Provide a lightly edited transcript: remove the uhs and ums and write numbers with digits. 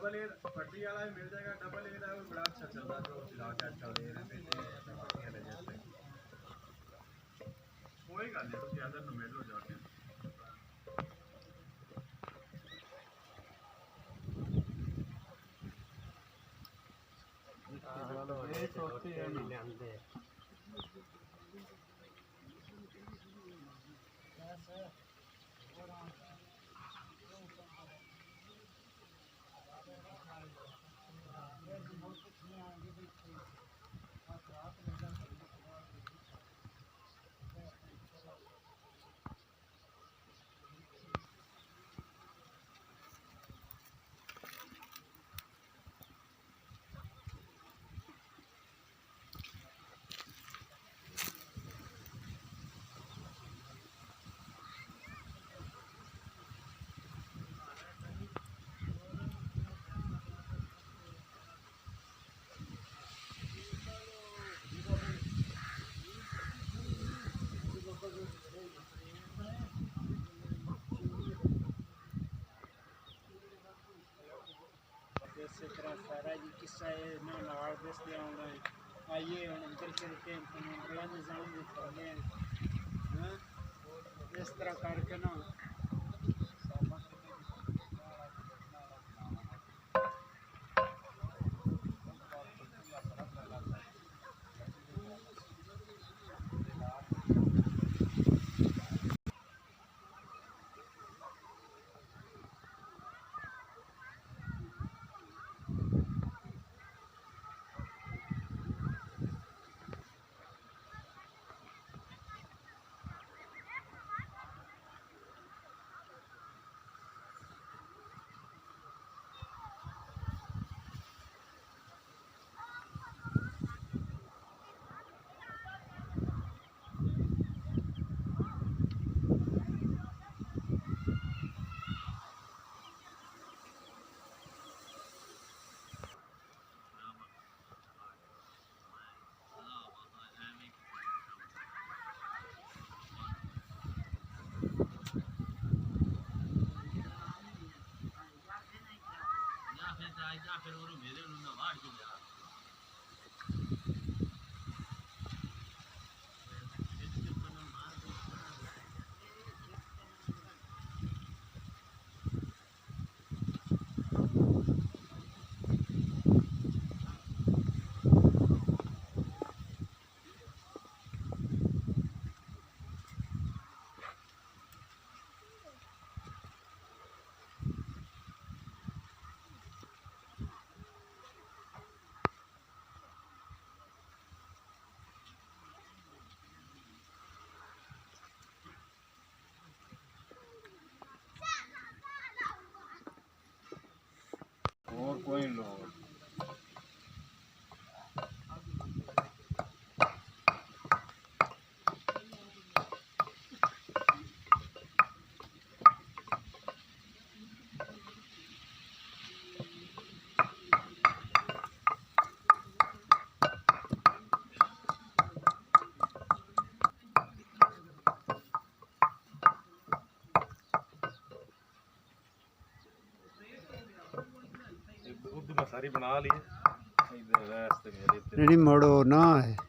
Double A पट्टी वाला भी मिल जाएगा, डबल ए का भी बड़ा अच्छा चल रहा है जो फिलहाल आजकल दे रहे हैं पट्टी वाले जैसे कोई गल नहीं तुम अदर मिल लो जाके ये सोचते हैं ना इस तरह सारा जी किस्सा नाल दसते आना है आइए हम अंदर चलते हैं समुद्र निजाम दिखाते हैं इस तरह करके ना और कोई लोग सारी बना ली रेडी मोड़ो ना है।